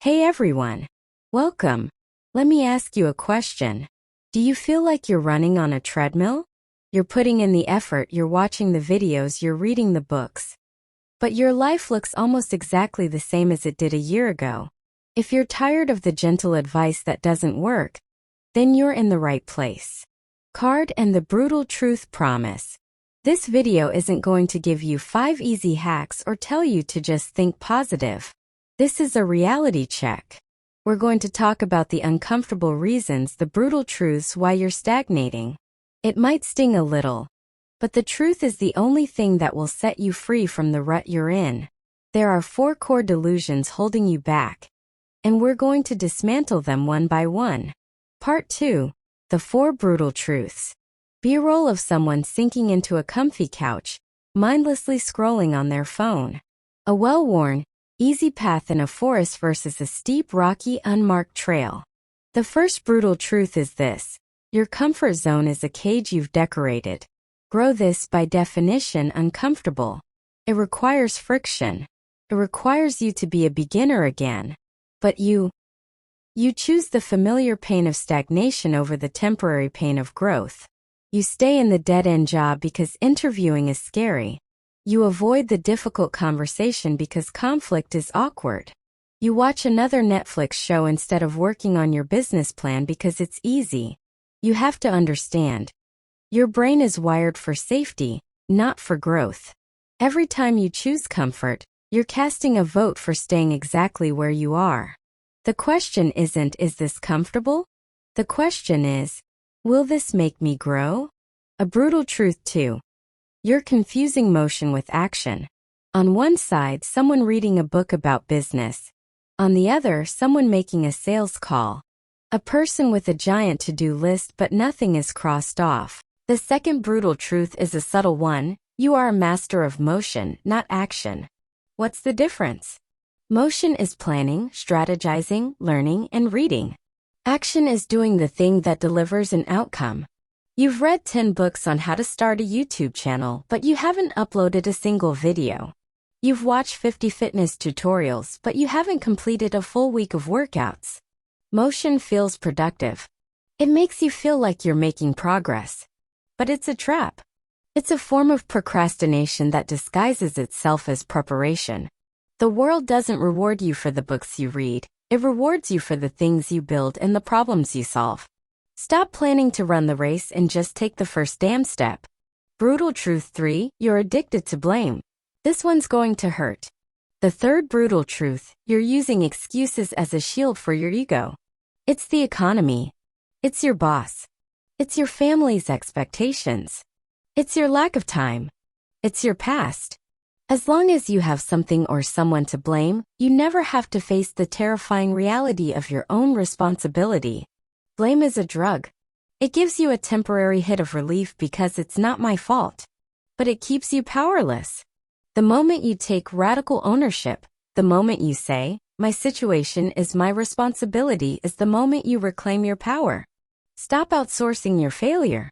Hey everyone. Welcome. Let me ask you a question. Do you feel like you're running on a treadmill? You're putting in the effort, you're watching the videos, you're reading the books. But your life looks almost exactly the same as it did a year ago. If you're tired of the gentle advice that doesn't work, then you're in the right place. Card and the Brutal Truth Promise. This video isn't going to give you 5 easy hacks or tell you to just think positive. This is a reality check. We're going to talk about the uncomfortable reasons, the brutal truths why you're stagnating. It might sting a little, but the truth is the only thing that will set you free from the rut you're in. There are 4 core delusions holding you back, and we're going to dismantle them one by one. Part 2. The 4 Brutal Truths. B-roll of someone sinking into a comfy couch, mindlessly scrolling on their phone. A well-worn, easy path in a forest versus a steep, rocky, unmarked trail. The first brutal truth is this: your comfort zone is a cage you've decorated. Grow this, by definition, uncomfortable. It requires friction. It requires you to be a beginner again. But you choose the familiar pain of stagnation over the temporary pain of growth. You stay in the dead-end job because interviewing is scary. You avoid the difficult conversation because conflict is awkward. You watch another Netflix show instead of working on your business plan because it's easy. You have to understand. Your brain is wired for safety, not for growth. Every time you choose comfort, you're casting a vote for staying exactly where you are. The question isn't, is this comfortable? The question is, will this make me grow? A brutal truth too. You're confusing motion with action. On one side, someone reading a book about business. On the other, someone making a sales call. A person with a giant to-do list but nothing is crossed off. The second brutal truth is a subtle one. You are a master of motion, not action. What's the difference? Motion is planning, strategizing, learning, and reading. Action is doing the thing that delivers an outcome. You've read 10 books on how to start a YouTube channel, but you haven't uploaded a single video. You've watched 50 fitness tutorials, but you haven't completed a full week of workouts. Motion feels productive. It makes you feel like you're making progress. But it's a trap. It's a form of procrastination that disguises itself as preparation. The world doesn't reward you for the books you read. It rewards you for the things you build and the problems you solve. Stop planning to run the race and just take the first damn step. Brutal Truth 3. You're addicted to blame. This one's going to hurt. The third brutal truth: you're using excuses as a shield for your ego. It's the economy. It's your boss. It's your family's expectations. It's your lack of time. It's your past. As long as you have something or someone to blame, you never have to face the terrifying reality of your own responsibility. Blame is a drug. It gives you a temporary hit of relief because it's not my fault. But it keeps you powerless. The moment you take radical ownership, the moment you say, "My situation is my responsibility," is the moment you reclaim your power. Stop outsourcing your failure.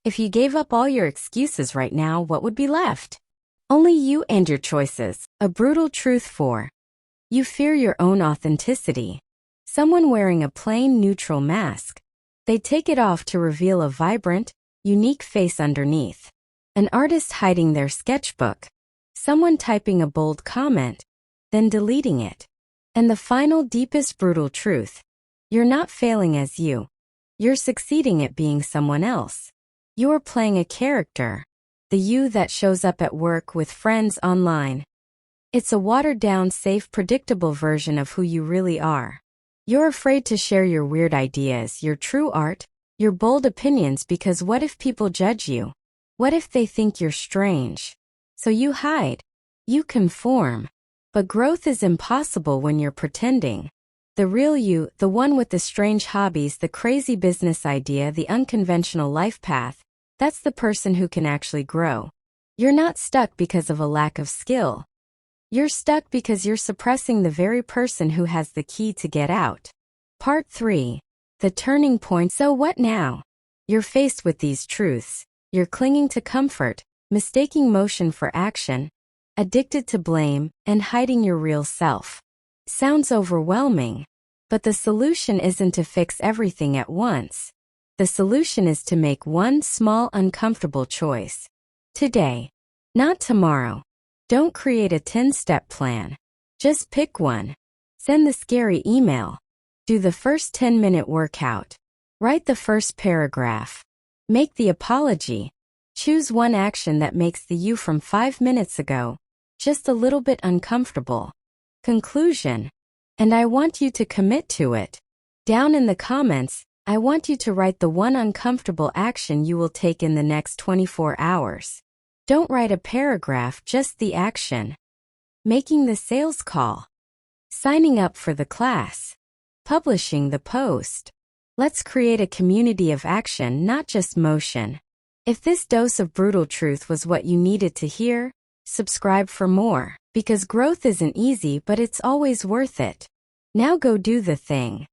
If you gave up all your excuses right now, what would be left? Only you and your choices. A brutal truth 4. You fear your own authenticity. Someone wearing a plain, neutral mask. They take it off to reveal a vibrant, unique face underneath. An artist hiding their sketchbook. Someone typing a bold comment, then deleting it. And the final, deepest brutal truth: you're not failing as you. You're succeeding at being someone else. You're playing a character. The you that shows up at work, with friends, online. It's a watered-down, safe, predictable version of who you really are. You're afraid to share your weird ideas, your true art, your bold opinions because what if people judge you? What if they think you're strange? So you hide. You conform. But growth is impossible when you're pretending. The real you, the one with the strange hobbies, the crazy business idea, the unconventional life path, that's the person who can actually grow. You're not stuck because of a lack of skill. You're stuck because you're suppressing the very person who has the key to get out. Part 3. The turning point. So what now? You're faced with these truths. You're clinging to comfort, mistaking motion for action, addicted to blame, and hiding your real self. Sounds overwhelming. But the solution isn't to fix everything at once. The solution is to make one small uncomfortable choice. Today. Not tomorrow. Don't create a 10-step plan. Just pick one. Send the scary email. Do the first 10-minute workout. Write the first paragraph. Make the apology. Choose one action that makes the you from 5 minutes ago just a little bit uncomfortable. Conclusion. And I want you to commit to it. Down in the comments, I want you to write the one uncomfortable action you will take in the next 24 hours. Don't write a paragraph, just the action. Making the sales call. Signing up for the class. Publishing the post. Let's create a community of action, not just motion. If this dose of brutal truth was what you needed to hear, subscribe for more, because growth isn't easy, but it's always worth it. Now go do the thing.